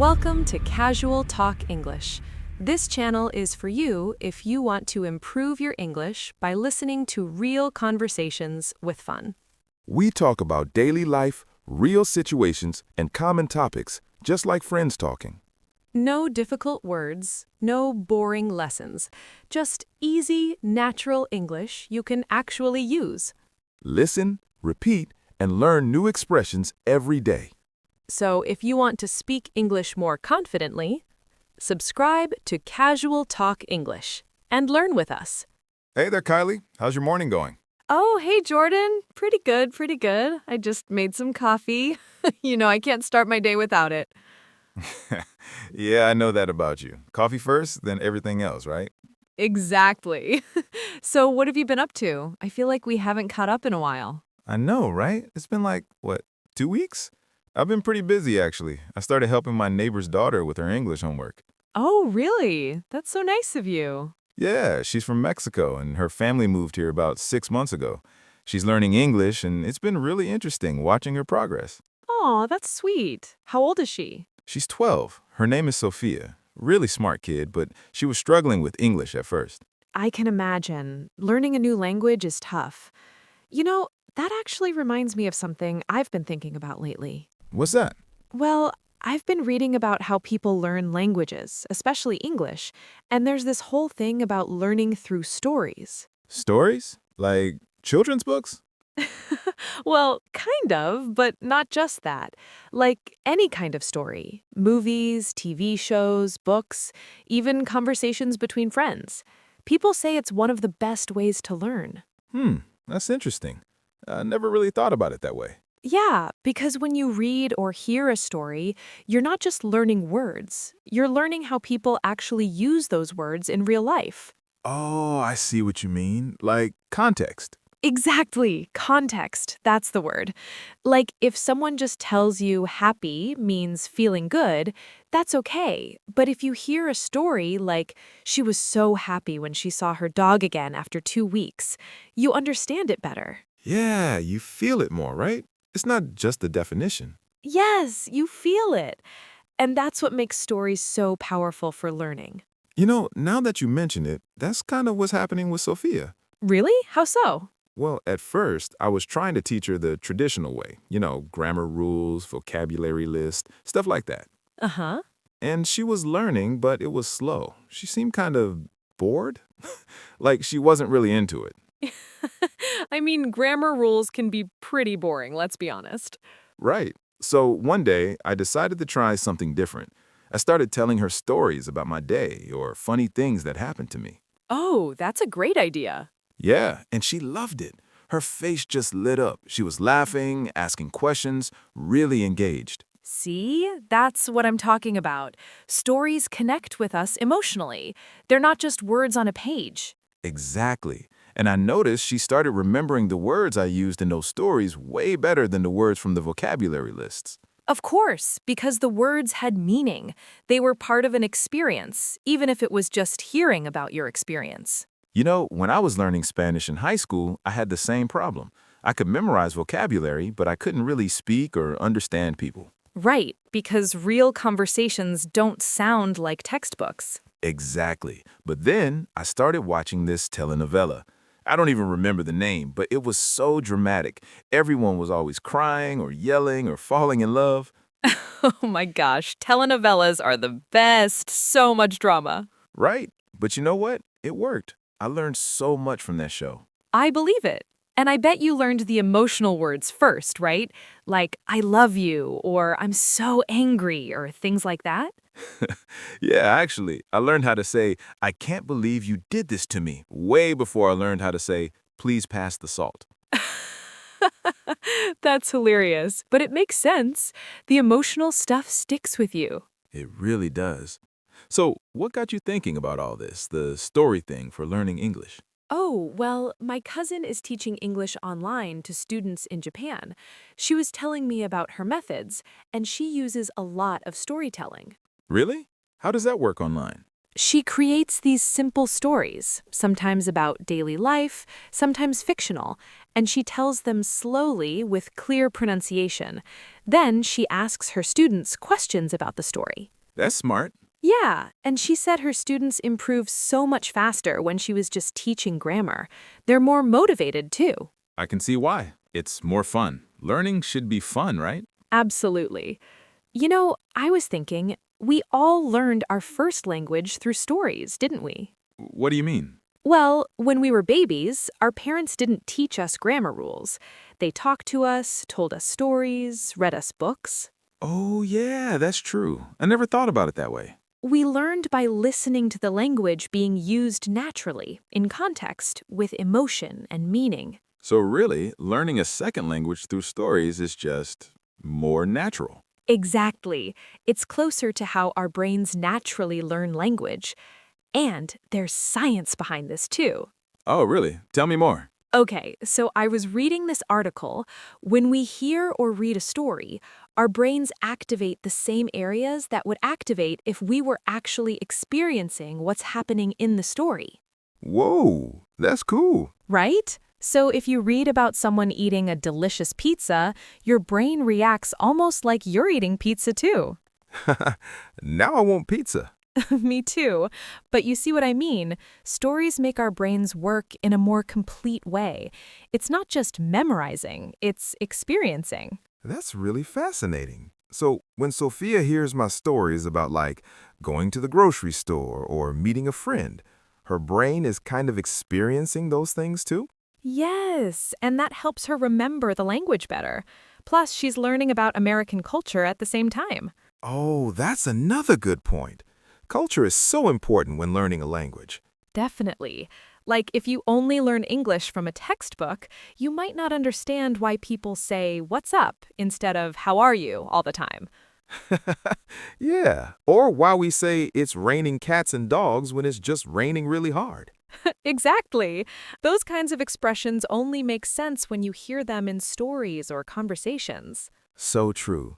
Welcome to Casual Talk English. This channel is for you if you want to improve your English by listening to real conversations with fun. We talk about daily life, real situations, and common topics, just like friends talking. No difficult words, no boring lessons, just easy, natural English you can actually use. Listen, repeat, and learn new expressions every day. So if you want to speak English more confidently, subscribe to Casual Talk English and learn with us. Hey there, Kylie. How's your morning going? Oh, hey, Jordan. Pretty good, pretty good. I just made some coffee. I can't start my day without it. Yeah, I know that about you. Coffee first, then everything else, right? Exactly. So what have you been up to? I feel like we haven't caught up in a while. I know, right? It's been like, what, 2 weeks? I've been pretty busy, actually. I started helping my neighbor's daughter with her English homework. Oh, really? That's so nice of you. Yeah, she's from Mexico, and her family moved here about 6 months ago. She's learning English, and it's been really interesting watching her progress. Aw, that's sweet. How old is she? She's 12. Her name is Sophia. Really smart kid, but she was struggling with English at first. I can imagine. Learning a new language is tough. That actually reminds me of something I've been thinking about lately. What's that? Well, I've been reading about how people learn languages, especially English, and there's this whole thing about learning through stories. Stories? Like children's books? Well, kind of, but not just that. Like any kind of story movies, TV shows, books, even conversations between friends. People say it's one of the best ways to learn. That's interesting. I never really thought about it that way. Yeah, because when you read or hear a story, you're not just learning words, you're learning how people actually use those words in real life. Oh, I see what you mean. Like context. Exactly. Context. That's the word. Like, if someone just tells you happy means feeling good, that's okay. But if you hear a story like, she was so happy when she saw her dog again after 2 weeks, you understand it better. Yeah, you feel it more, right? It's not just the definition. Yes, you feel it. And that's what makes stories so powerful for learning. Now that you mention it, that's kind of what's happening with Sophia. Really? How so? Well, at first, I was trying to teach her the traditional way, grammar rules, vocabulary list, stuff like that. Uh huh. And she was learning, but it was slow. She seemed kind of bored, like she wasn't really into it. I mean, grammar rules can be pretty boring, let's be honest. Right. So one day, I decided to try something different. I started telling her stories about my day or funny things that happened to me. Oh, that's a great idea. Yeah, and she loved it. Her face just lit up. She was laughing, asking questions, really engaged. See, that's what I'm talking about. Stories connect with us emotionally. They're not just words on a page. Exactly. And I noticed she started remembering the words I used in those stories way better than the words from the vocabulary lists. Of course, because the words had meaning. They were part of an experience, even if it was just hearing about your experience. When I was learning Spanish in high school, I had the same problem. I could memorize vocabulary, but I couldn't really speak or understand people. Right, because real conversations don't sound like textbooks. Exactly. But then I started watching this telenovela. I don't even remember the name, but it was so dramatic. Everyone was always crying or yelling or falling in love. Oh my gosh, telenovelas are the best. So much drama. Right. But you know what? It worked. I learned so much from that show. I believe it. And I bet you learned the emotional words first, right? Like, I love you, or I'm so angry, or things like that. Yeah, actually, I learned how to say, I can't believe you did this to me, way before I learned how to say, please pass the salt. That's hilarious, but it makes sense. The emotional stuff sticks with you. It really does. So, what got you thinking about all this, the story thing for learning English? Oh, well, my cousin is teaching English online to students in Japan. She was telling me about her methods, and she uses a lot of storytelling. Really? How does that work online? She creates these simple stories, sometimes about daily life, sometimes fictional, and she tells them slowly with clear pronunciation. Then she asks her students questions about the story. That's smart. Yeah, and she said her students improve so much faster when she was just teaching grammar. They're more motivated, too. I can see why. It's more fun. Learning should be fun, right? Absolutely. You know, I was thinking, we all learned our first language through stories, didn't we? What do you mean? Well, when we were babies, our parents didn't teach us grammar rules. They talked to us, told us stories, read us books. Oh, yeah, that's true. I never thought about it that way. We learned by listening to the language being used naturally, in context, with emotion and meaning. So really, learning a second language through stories is just more natural. Exactly. It's closer to how our brains naturally learn language. And there's science behind this, too. Oh, really? Tell me more. Okay, so I was reading this article. When we hear or read a story, our brains activate the same areas that would activate if we were actually experiencing what's happening in the story. Whoa, that's cool. Right? So if you read about someone eating a delicious pizza, your brain reacts almost like you're eating pizza too. Now I want pizza. Me too. But you see what I mean? Stories make our brains work in a more complete way. It's not just memorizing, it's experiencing. That's really fascinating. So, when Sophia hears my stories about, like, going to the grocery store or meeting a friend, her brain is kind of experiencing those things too? Yes, and that helps her remember the language better. Plus, she's learning about American culture at the same time. Oh, that's another good point. Culture is so important when learning a language. Definitely. Like, if you only learn English from a textbook, you might not understand why people say, "What's up?" instead of "How are you?" all the time. Yeah, or why we say it's raining cats and dogs when it's just raining really hard. Exactly. Those kinds of expressions only make sense when you hear them in stories or conversations. So true.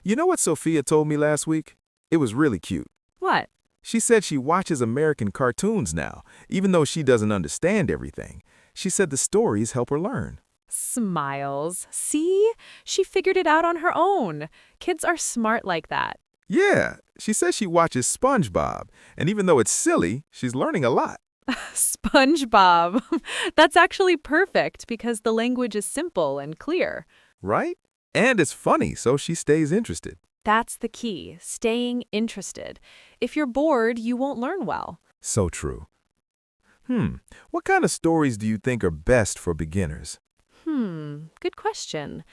You know what Sophia told me last week? It was really cute. What? She said she watches American cartoons now, even though she doesn't understand everything. She said the stories help her learn. Smiles. See? She figured it out on her own. Kids are smart like that. Yeah, she says she watches SpongeBob, and even though it's silly, she's learning a lot, SpongeBob. That's actually perfect because the language is simple and clear. right? And it's funny, so she stays interested. That's the key, staying interested. If you're bored, you won't learn well. So true. What kind of stories do you think are best for beginners? Good question.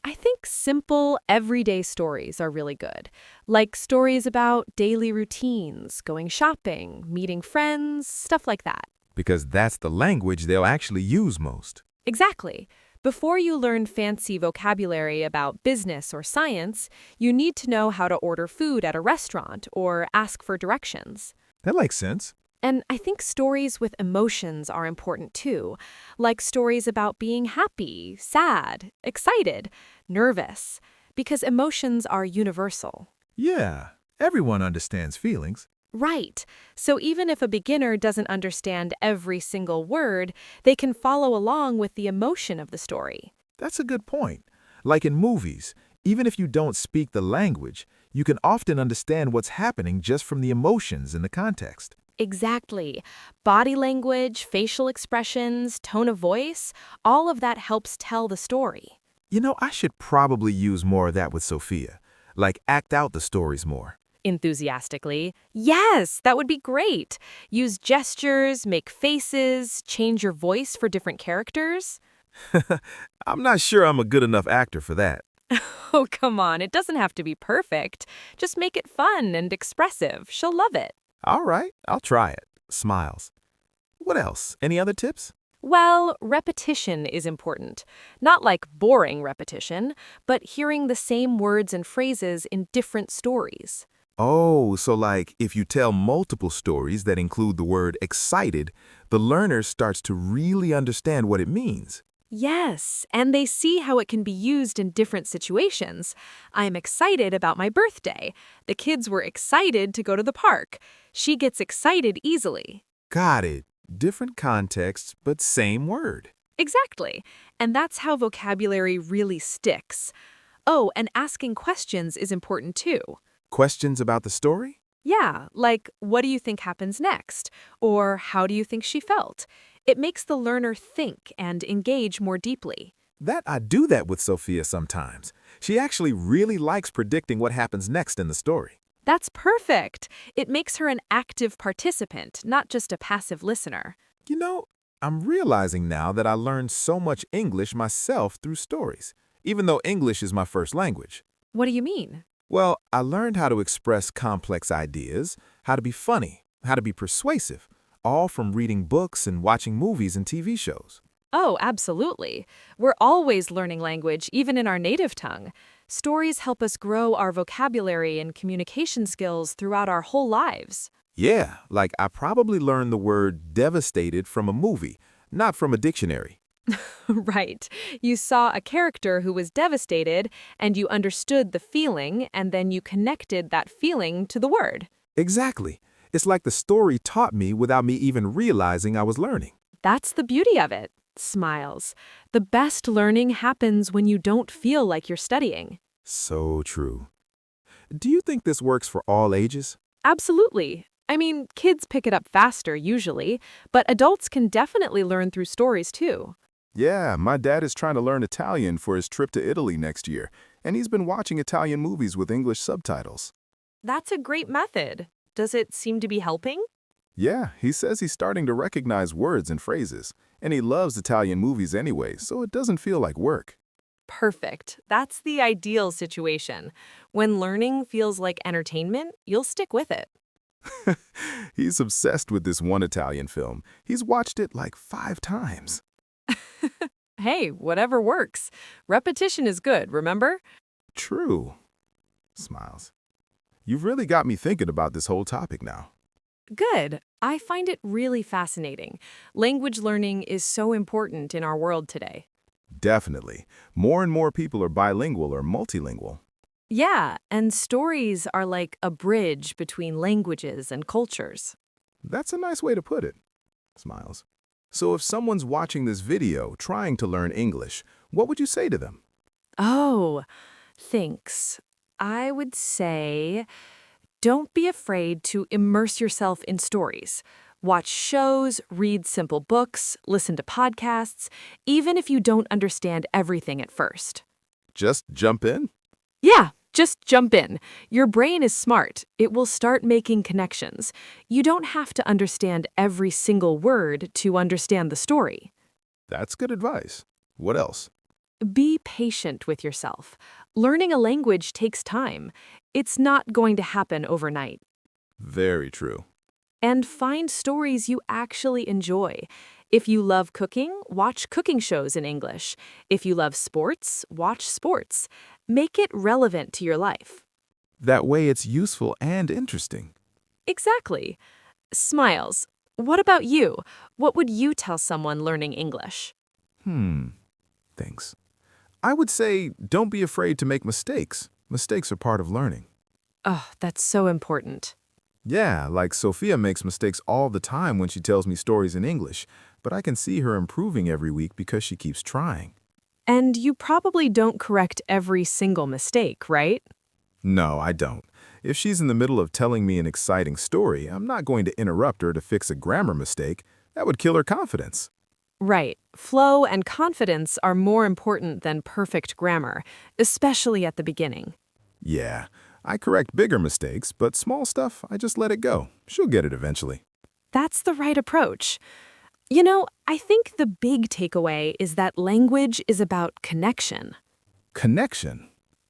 I think simple, everyday stories are really good. Like stories about daily routines, going shopping, meeting friends, stuff like that. Because that's the language they'll actually use most. Exactly. Before you learn fancy vocabulary about business or science, you need to know how to order food at a restaurant or ask for directions. That makes sense. And I think stories with emotions are important too, like stories about being happy, sad, excited, nervous, because emotions are universal. Yeah, everyone understands feelings. Right. So even if a beginner doesn't understand every single word, they can follow along with the emotion of the story. That's a good point. Like in movies, even if you don't speak the language, you can often understand what's happening just from the emotions in the context. Exactly. Body language, facial expressions, tone of voice, all of that helps tell the story. You know, I should probably use more of that with Sophia. Like act out the stories more. Enthusiastically, yes, that would be great. Use gestures, make faces, change your voice for different characters. I'm not sure I'm a good enough actor for that. Oh, come on, it doesn't have to be perfect. Just make it fun and expressive. She'll love it. All right, I'll try it. Smiles. What else? Any other tips? Well, repetition is important. Not like boring repetition, but hearing the same words and phrases in different stories. Oh, so like if you tell multiple stories that include the word excited, the learner starts to really understand what it means. Yes, and they see how it can be used in different situations. I'm excited about my birthday. The kids were excited to go to the park. She gets excited easily. Got it. Different contexts, but same word. Exactly. And that's how vocabulary really sticks. Oh, and asking questions is important too. Questions about the story? Yeah, like, what do you think happens next? Or how do you think she felt? It makes the learner think and engage more deeply. I do that with Sophia sometimes. She actually really likes predicting what happens next in the story. That's perfect. It makes her an active participant, not just a passive listener. You know, I'm realizing now that I learned so much English myself through stories, even though English is my first language. What do you mean? Well, I learned how to express complex ideas, how to be funny, how to be persuasive, all from reading books and watching movies and TV shows. Oh, absolutely. We're always learning language, even in our native tongue. Stories help us grow our vocabulary and communication skills throughout our whole lives. Yeah, like I probably learned the word devastated from a movie, not from a dictionary. Right. You saw a character who was devastated, and you understood the feeling, and then you connected that feeling to the word. Exactly. It's like the story taught me without me even realizing I was learning. That's the beauty of it. Smiles. The best learning happens when you don't feel like you're studying. So true. Do you think this works for all ages? Absolutely. I mean, kids pick it up faster usually, but adults can definitely learn through stories too. Yeah, my dad is trying to learn Italian for his trip to Italy next year, and he's been watching Italian movies with English subtitles. That's a great method. Does it seem to be helping? Yeah, he says he's starting to recognize words and phrases, and he loves Italian movies anyway, so it doesn't feel like work. Perfect. That's the ideal situation. When learning feels like entertainment, you'll stick with it. He's obsessed with this one Italian film. He's watched it like 5 times. Hey, whatever works. Repetition is good, remember? True. Smiles. You've really got me thinking about this whole topic now. Good. I find it really fascinating. Language learning is so important in our world today. Definitely. More and more people are bilingual or multilingual. Yeah, and stories are like a bridge between languages and cultures. That's a nice way to put it. Smiles. So if someone's watching this video trying to learn English, what would you say to them? Oh, thanks. I would say don't be afraid to immerse yourself in stories. Watch shows, read simple books, listen to podcasts, even if you don't understand everything at first. Just jump in? Yeah, just jump in. Your brain is smart. It will start making connections. You don't have to understand every single word to understand the story. That's good advice. What else? Be patient with yourself. Learning a language takes time. It's not going to happen overnight. Very true. And find stories you actually enjoy. If you love cooking, watch cooking shows in English. If you love sports, watch sports. Make it relevant to your life. That way it's useful and interesting. Exactly. Smiles. What about you? What would you tell someone learning English? Thanks. I would say don't be afraid to make mistakes. Mistakes are part of learning. Oh, that's so important. Yeah, like Sophia makes mistakes all the time when she tells me stories in English, but I can see her improving every week because she keeps trying. And you probably don't correct every single mistake, right? No, I don't. If she's in the middle of telling me an exciting story, I'm not going to interrupt her to fix a grammar mistake. That would kill her confidence. Right. Flow and confidence are more important than perfect grammar, especially at the beginning. Yeah, I correct bigger mistakes, but small stuff, I just let it go. She'll get it eventually. That's the right approach. You know, I think the big takeaway is that language is about connection. Connection.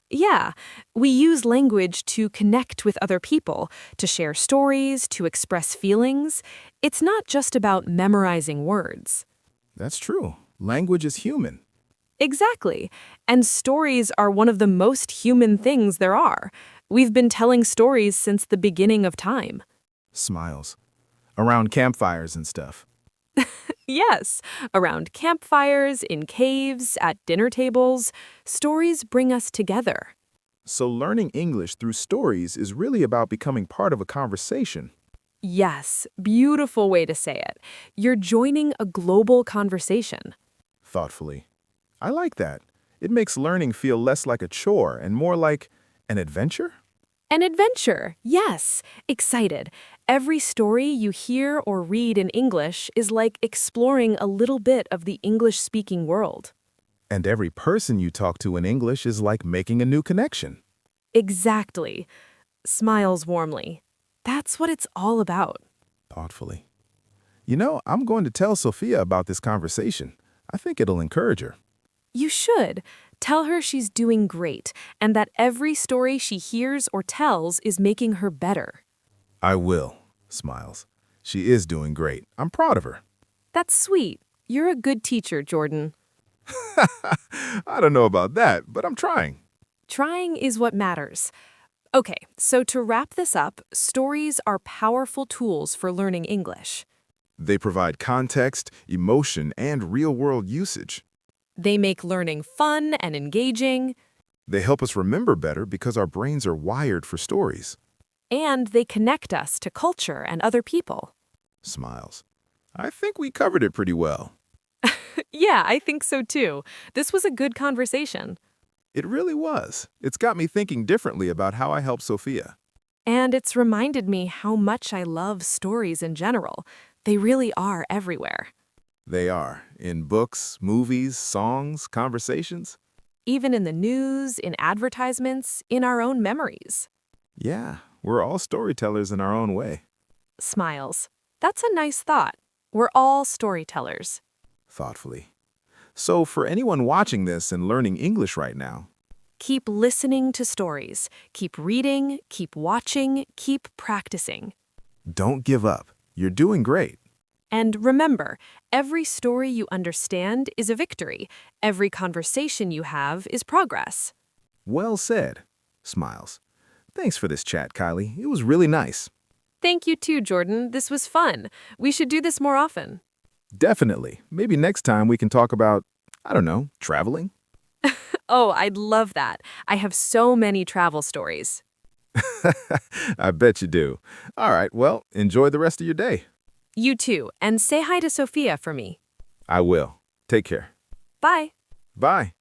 Yeah, we use language to connect with other people, to share stories, to express feelings. It's not just about memorizing words. That's true. Language is human. Exactly. And stories are one of the most human things there are. We've been telling stories since the beginning of time. Smiles. Around campfires and stuff. Yes, around campfires, in caves, at dinner tables, stories bring us together. So learning English through stories is really about becoming part of a conversation. Yes, beautiful way to say it. You're joining a global conversation. Thoughtfully. I like that. It makes learning feel less like a chore and more like an adventure? An adventure, yes, excited. Every story you hear or read in English is like exploring a little bit of the English-speaking world. And every person you talk to in English is like making a new connection. Exactly. Smiles warmly. That's what it's all about. Thoughtfully. You know, I'm going to tell Sophia about this conversation. I think it'll encourage her. You should. Tell her she's doing great and that every story she hears or tells is making her better. I will, smiles. She is doing great. I'm proud of her. That's sweet. You're a good teacher, Jordan. I don't know about that, but I'm trying. Trying is what matters. Okay, so to wrap this up, stories are powerful tools for learning English. They provide context, emotion, and real-world usage. They make learning fun and engaging, They help us remember better because our brains are wired for stories. and they connect us to culture and other people. Smiles. I think we covered it pretty well. Yeah, I think so too. This was a good conversation. It really was. It's got me thinking differently about how I help Sophia. And it's reminded me how much I love stories in general. They really are everywhere. They are, in books, movies, songs, conversations. Even in the news, in advertisements, in our own memories. Yeah, we're all storytellers in our own way. Smiles. That's a nice thought. We're all storytellers. Thoughtfully. So for anyone watching this and learning English right now, Keep listening to stories. Keep reading, keep watching, keep practicing. don't give up. You're doing great. And remember, every story you understand is a victory. Every conversation you have is progress. Well said. Smiles. Thanks for this chat, Kylie. It was really nice. Thank you too, Jordan. This was fun. We should do this more often. Definitely. Maybe next time we can talk about, I don't know, traveling? Oh, I'd love that. I have so many travel stories. I bet you do. All right, well, enjoy the rest of your day. You too, and say hi to Sophia for me. I will. Take care. Bye. Bye.